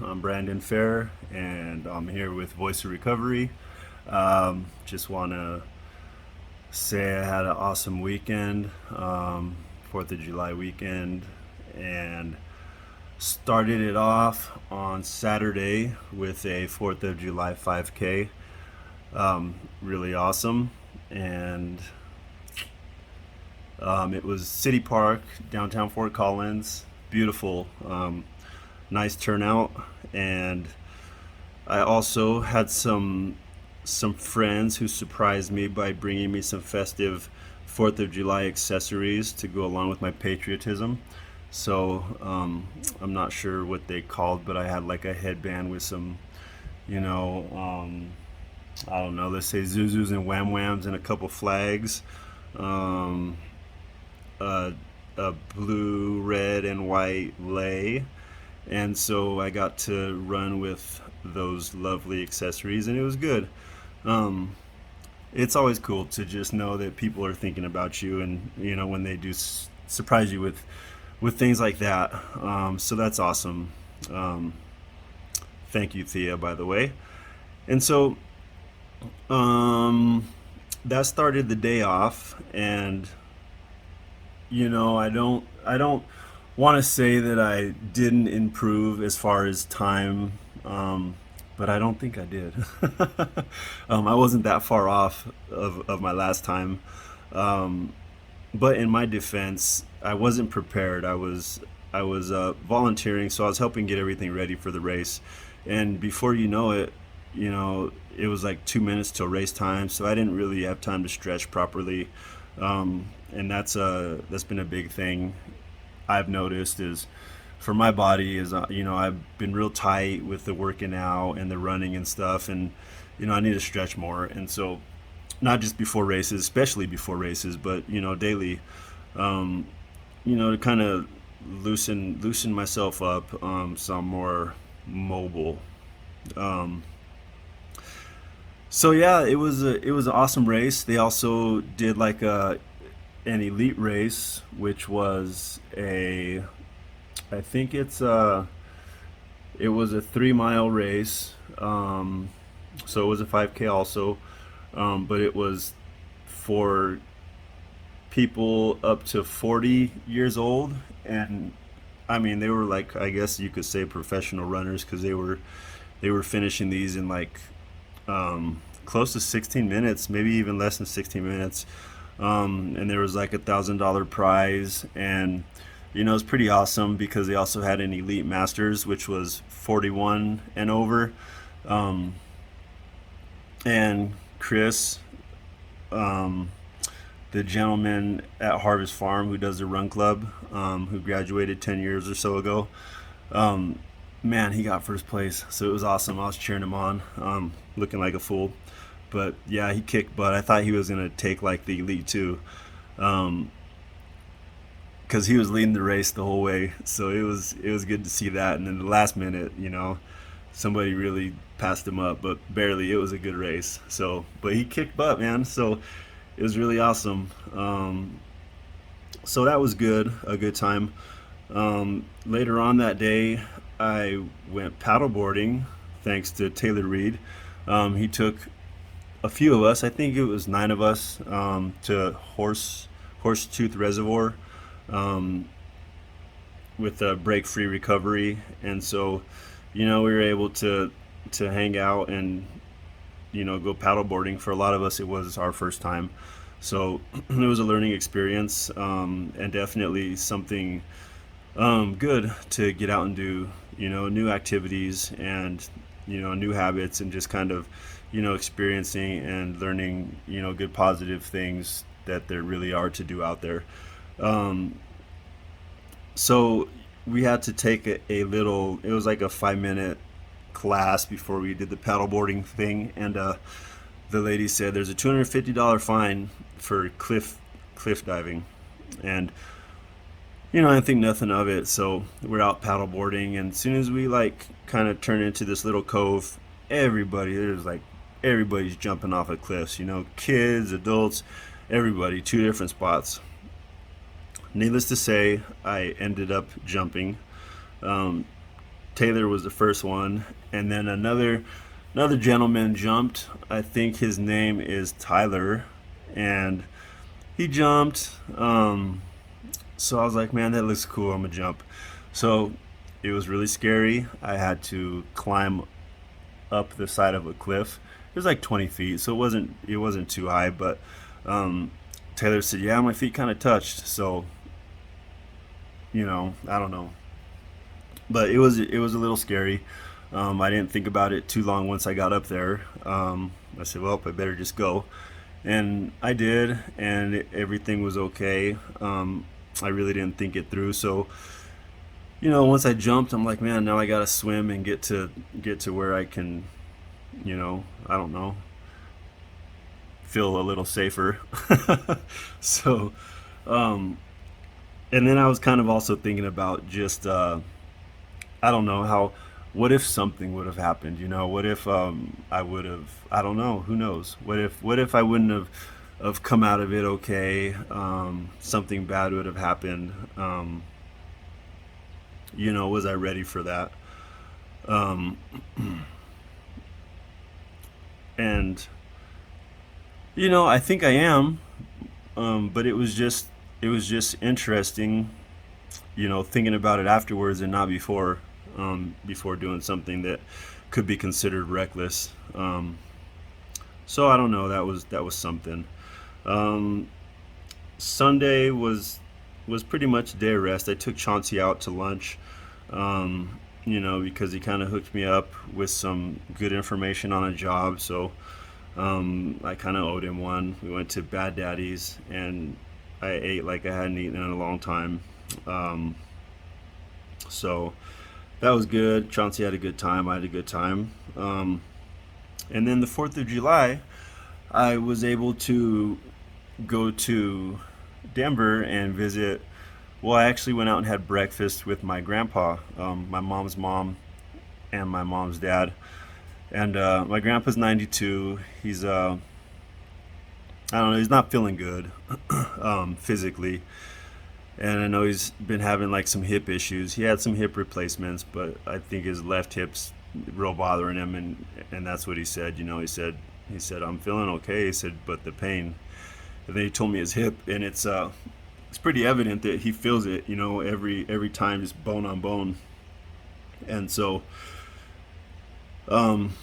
I'm Brandon Fair, and I'm here with Voice of Recovery. Just want to say I had an awesome weekend, 4th of July weekend, and started it off on Saturday with a 4th of July 5K. Really awesome. And it was City Park, downtown Fort Collins. Beautiful. Nice turnout, and I also had some friends who surprised me by bringing me some festive 4th of July accessories to go along with my patriotism. So I'm not sure what they called, but I had like a headband with some, you know, I don't know, let's say Zuzus and Wham Whams and a couple flags, um, a, a blue, red, and white lei. And so I got to run with those lovely accessories, and it was good. Um, it's always cool to just know that people are thinking about you, and when they do surprise you with things like that. So that's awesome. Um, Thank you, Thea, by the way. And so um, that started the day off, and I don't want to say that I didn't improve as far as time, but I don't think I did. I wasn't that far off of my last time. Um, but in my defense, I wasn't prepared. I was volunteering, so I was helping get everything ready for the race. And before it was like 2 minutes till race time, so I didn't really have time to stretch properly. And that's been a big thing I've noticed is for my body is I've been real tight with the working out and the running and stuff, and I need to stretch more. And so not just before races, especially before races, but daily, um, to kind of loosen myself up, so I'm more mobile. Um, so yeah, it was an awesome race. They also did like an elite race, which was a I think it was a 3 mile race. So it was a 5K also, but it was for people up to 40 years old, and I mean they were like, I guess you could say, professional runners, because they were finishing these in like close to 16 minutes, maybe even less than 16 minutes. And there was like $1,000 prize, and it's pretty awesome because they also had an elite masters, which was 41 and over. Um, and Chris, um, the gentleman at Harvest Farm who does the run club, who graduated 10 years or so ago, um, man, he got first place. So it was awesome. I was cheering him on, looking like a fool. But yeah, he kicked butt. I thought he was going to take like the elite too. Um, because he was leading the race the whole way. So it was good to see that. And then the last minute, somebody really passed him up, but barely. It was a good race. So, but he kicked butt, man. So it was really awesome. So that was good, a good time. Later on that day, I went paddleboarding, thanks to Taylor Reed. He took a few of us, I think it was 9 of us, to Horsetooth Reservoir, um, with a break free recovery. And so we were able to hang out and go paddleboarding. For a lot of us it was our first time, so it was a learning experience, and definitely something good to get out and do new activities, and new habits, and just kind of experiencing and learning good positive things that there really are to do out there. um, so we had to take a little, it was like a 5 minute class before we did the paddleboarding thing. And the lady said there's a $250 fine for cliff diving. And I think nothing of it. So we're out paddleboarding, and as soon as we like kind of turn into this little cove, everybody's jumping off of cliffs. Kids, adults, everybody, two different spots. Needless to say, I ended up jumping. Um, Taylor was the first one, and then another gentleman jumped. I think his name is Tyler, and he jumped. So I was like, man, that looks cool. I'm gonna jump. So it was really scary. I had to climb up the side of a cliff. It was like 20 feet, so it wasn't too high. But um, Taylor said, yeah, my feet kind of touched. So I don't know, but it was a little scary. I didn't think about it too long once I got up there. I said, well, I better just go. And I did, and everything was okay. I really didn't think it through. So, once I jumped, I'm like, man, now I gotta swim and get to where I can, I don't know, feel a little safer. So, um, and then I was kind of also thinking about just, I don't know how. What if something would have happened? What if I would have? I don't know. Who knows? What if I wouldn't have come out of it okay? Something bad would have happened. Was I ready for that? Um, and I think I am. But it was just interesting, thinking about it afterwards and not before doing something that could be considered reckless. So I don't know. That was something. Um, Sunday was pretty much a day of rest. I took Chauncey out to lunch, because he kind of hooked me up with some good information on a job. So I kind of owed him one. We went to Bad Daddy's, and I ate like I hadn't eaten in a long time. Um, so that was good. Chauncey had a good time. I had a good time. And then the 4th of July, I was able to go to Denver and visit. Well, I actually went out and had breakfast with my grandpa, my mom's mom, and my mom's dad. And my grandpa's 92. I don't know, he's not feeling good physically. And I know he's been having like some hip issues. He had some hip replacements, but I think his left hip's real bothering him, and that's what he said. He said I'm feeling okay. He said, but the pain. And then he told me his hip, and it's pretty evident that he feels it. Every time, just bone on bone. And so, um,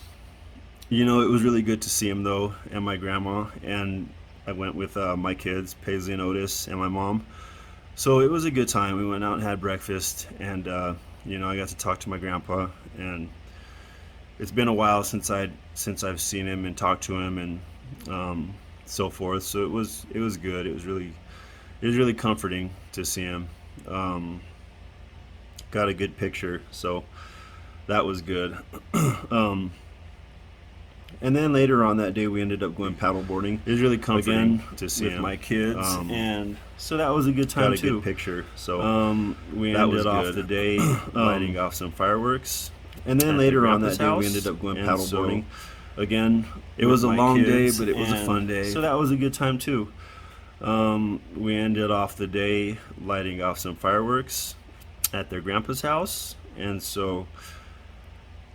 it was really good to see him though, and my grandma, and I went with my kids, Paisley and Otis, and my mom. So it was a good time. We went out and had breakfast, and I got to talk to my grandpa, and it's been a while since I've seen him and talked to him, and so forth. So it was good. It was really comforting to see him. Um, Got a good picture, so that was good. um, and then later on that day, we ended up going paddleboarding. It was really comforting again to see with him. My kids, and so that was a good time too. Got a good picture. So we ended off the day lighting off some fireworks, and then later on that day, we ended up going paddleboarding. Again, it was a long day, but it was a fun day. So that was a good time too. We ended off the day lighting off some fireworks at their grandpa's house, and so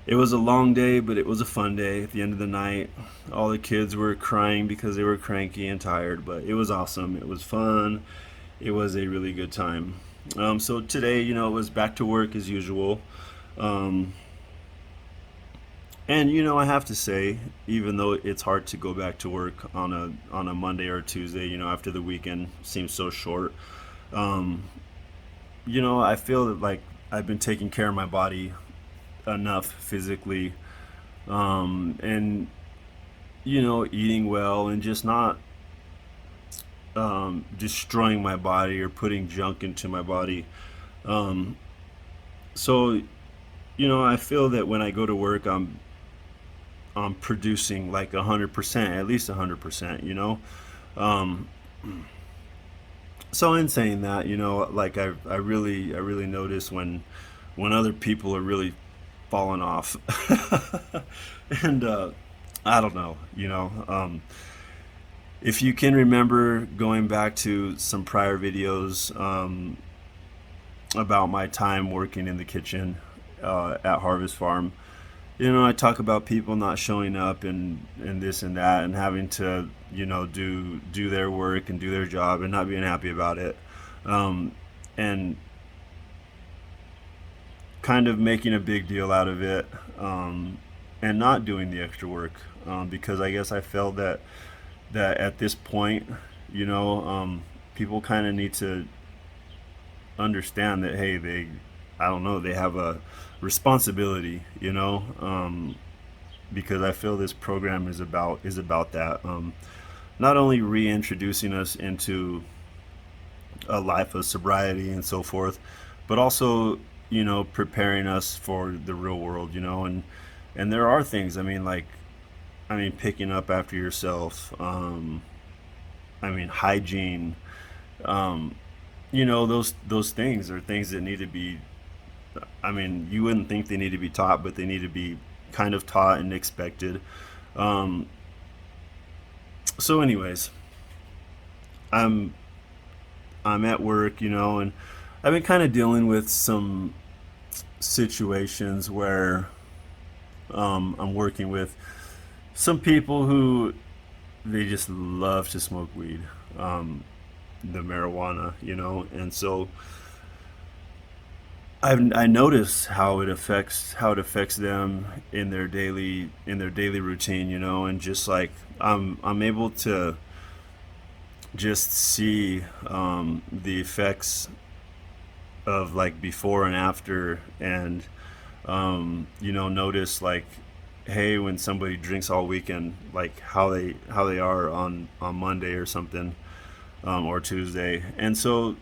it was a long day, but it was a fun day. At the end of the night, all the kids were crying because they were cranky and tired, but it was awesome. It was fun. It was a really good time. So today, it was back to work as usual. Um, and I have to say, even though it's hard to go back to work on a Monday or Tuesday, after the weekend seems so short, um, I feel that like I've been taking care of my body enough physically, and eating well and just not destroying my body or putting junk into my body. Um, so I feel that when I go to work, I'm producing like 100%, at least 100%. Um, so in saying that, like I really notice when other people are really falling off, and I don't know, if you can remember going back to some prior videos about my time working in the kitchen, at Harvest Farm. You know, I talk about people not showing up and this and that and having to, you know, do their work and do their job and not being happy about it. Um, and kind of making a big deal out of it, and not doing the extra work, because I guess I felt that at this point, you know, people kind of need to understand that, hey, I don't know, they have a responsibility, you know, because I feel this program is about that, not only reintroducing us into a life of sobriety and so forth, but also, you know, preparing us for the real world, you know. And there are things, I mean, like, I mean, picking up after yourself, I mean, hygiene, um, you know, those things are things that need to be, I mean, you wouldn't think they need to be taught, but they need to be kind of taught and expected. um, so anyways, i'm I'm at work, you know, and I've been kind of dealing with some situations where, I'm working with some people who they just love to smoke weed, um, the marijuana, you know, and so I notice how it affects them in their daily routine, you know, and just like I'm able to just see, the effects of like before and after, and, you know, notice like, hey, when somebody drinks all weekend, like how they are on Monday or something, or Tuesday. And so,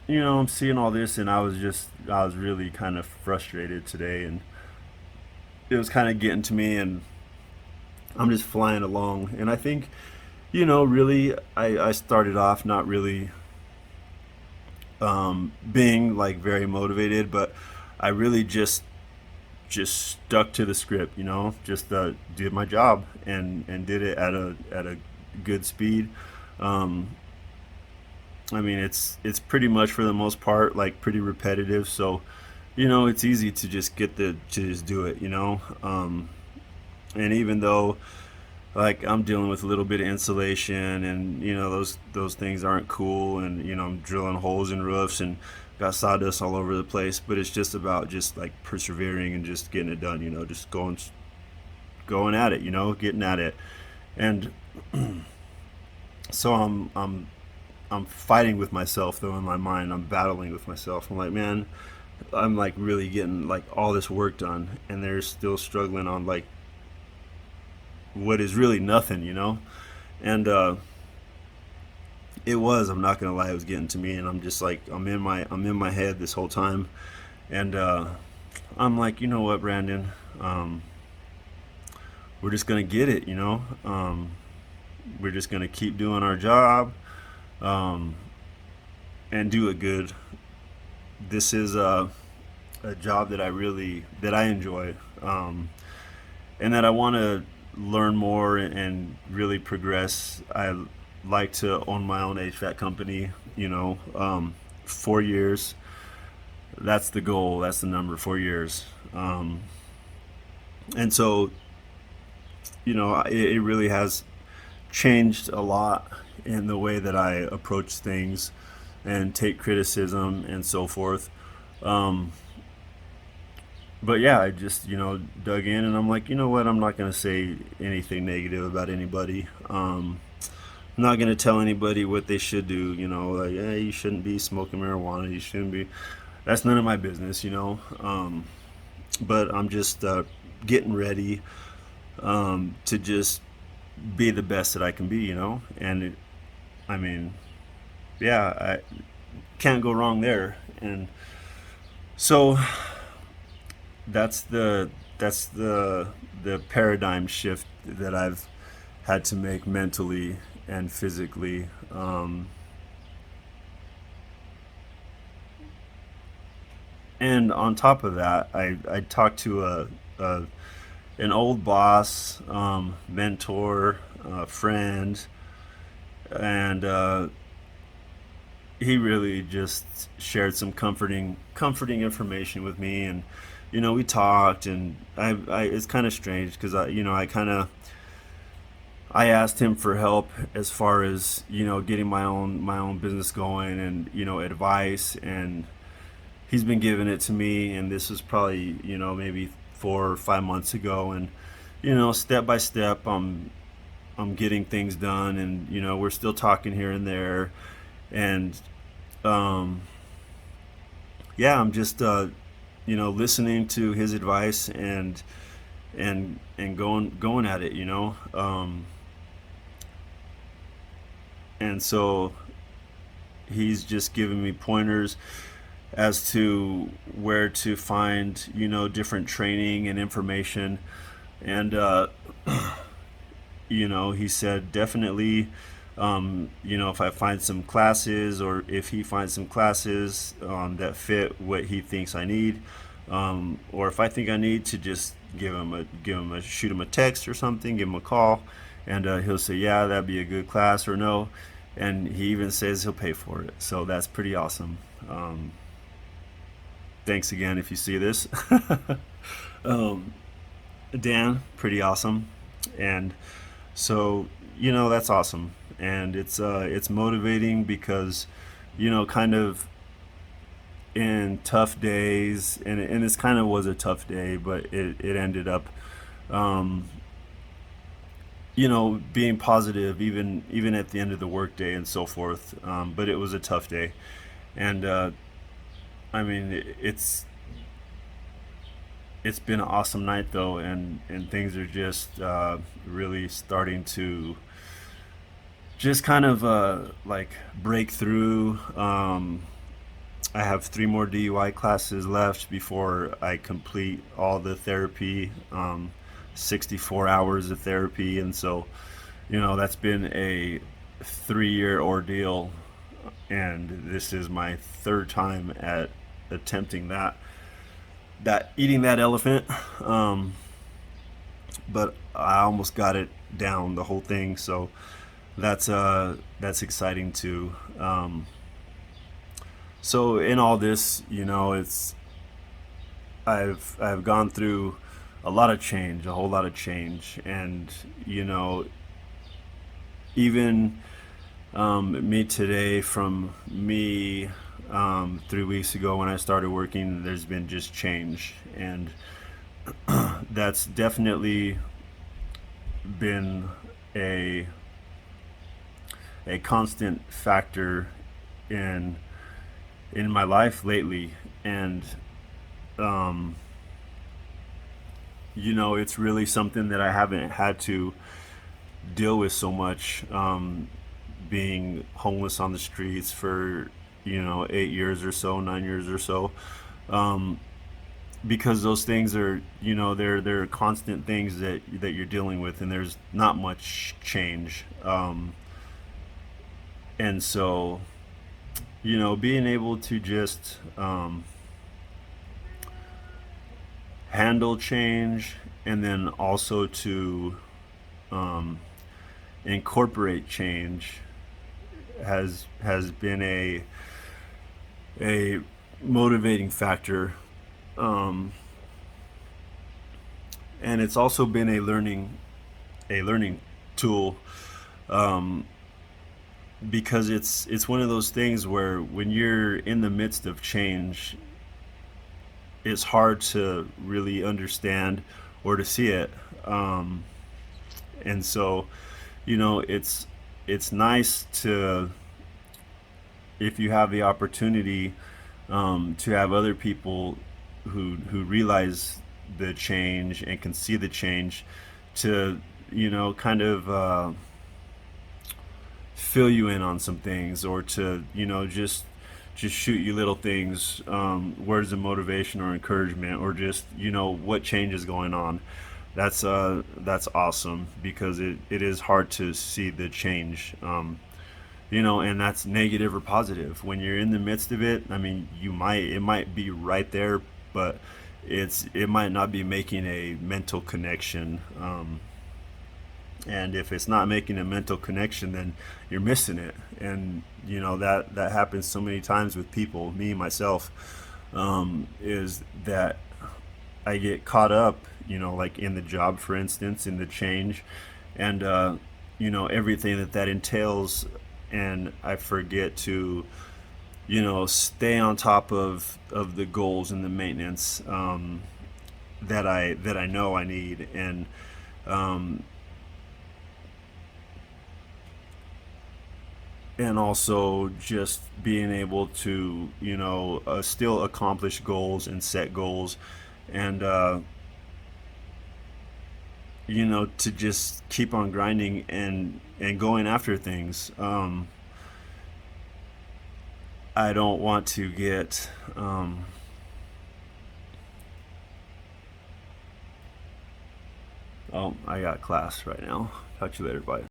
you know, I'm seeing all this, and I was really kind of frustrated today, and it was kind of getting to me, and I'm just flying along. And I think, you know, really, I started off not really, being like very motivated, but I really just stuck to the script, you know, just, did my job and did it at a good speed. Um, I mean, it's pretty much for the most part like pretty repetitive, so, you know, it's easy to just to just do it, you know. And even though like I'm dealing with a little bit of insulation, and you know those things aren't cool, and you know I'm drilling holes in roofs and got sawdust all over the place, but it's just about just like persevering and just getting it done, you know, just going at it, you know, getting at it. And so I'm fighting with myself though in my mind. I'm battling with myself. I'm like, man, I'm like really getting like all this work done, and they're still struggling on like what is really nothing, you know. And I'm not gonna lie, it was getting to me, and I'm just like, I'm in my head this whole time. And I'm like, you know what, Brandon, um, we're just gonna get it, you know. We're just gonna keep doing our job, um, and do it good. This is a job that I enjoy, and that I want to learn more and really progress. I like to own my own HVAC company, you know. 4 years, that's the goal, that's the number, 4 years. And so, you know, it really has changed a lot in the way that I approach things and take criticism and so forth. Um, but yeah, I just, you know, dug in, and I'm like, you know what, I'm not going to say anything negative about anybody. I'm not going to tell anybody what they should do, you know, like, hey, you shouldn't be smoking marijuana, you shouldn't be. That's none of my business, you know. But I'm just, getting ready, to just be the best that I can be, you know. And I mean, yeah, I can't go wrong there. And so that's the paradigm shift that I've had to make mentally and physically. And on top of that, I talked to a an old boss, mentor, friend, and he really just shared some comforting information with me. And we talked, and it's kind of strange because I asked him for help as far as getting my own business going, and advice, and he's been giving it to me, and this was probably maybe 4 or 5 months ago, and step by step I'm getting things done, and we're still talking here and there, and um, yeah, I'm just listening to his advice, and going at it, and so he's just giving me pointers as to where to find different training and information, and he said definitely, if I find some classes, or if he finds some classes that fit what he thinks I need, or if I think I need to just shoot him a text or something, give him a call, and he'll say, yeah, that'd be a good class, or no, and he even says he'll pay for it. So that's pretty awesome. Thanks again if you see this. um, Dan, pretty awesome, and so that's awesome, and it's motivating because kind of in tough days, and this kind of was a tough day, but it ended up um, being positive, even at the end of the workday and so forth. But it was a tough day, and I mean it's been an awesome night though, and things are just really starting to just kind of like break through. I have 3 more DUI classes left before I complete all the therapy, 64 hours of therapy, and so that's been a 3-year ordeal, and this is my third time at attempting that eating that elephant. Um, but I almost got it down, the whole thing. So that's exciting too. So in all this, it's I've gone through a lot of change, a whole lot of change, and even me today, from me 3 weeks ago when I started working, there's been just change, and that's definitely been a a constant factor in my life lately, and um, it's really something that I haven't had to deal with so much. Being homeless on the streets for 8 years or so, 9 years or so, um, because those things are they're constant things that you're dealing with, and there's not much change. And so being able to just handle change, and then also to um, incorporate change has been a motivating factor, um, and it's also been a learning tool, um, because it's one of those things where when you're in the midst of change, it's hard to really understand or to see it, and so it's nice to, if you have the opportunity, to have other people who realize the change and can see the change, to kind of fill you in on some things, or to just shoot you little things, words of motivation or encouragement, or just what change is going on. That's awesome, because it is hard to see the change, and that's negative or positive. When you're in the midst of it, I mean, it might be right there, but it might not be making a mental connection. And if it's not making a mental connection, then you're missing it. And that happens so many times with people, me myself, is that I get caught up, like in the job, for instance, in the change, and everything that entails, and I forget to stay on top of the goals and the maintenance that I know I need, um, and also just being able to still accomplish goals and set goals, and to just keep on grinding and going after things. I don't want to get oh, I got class right now. Talk to you later. Bye.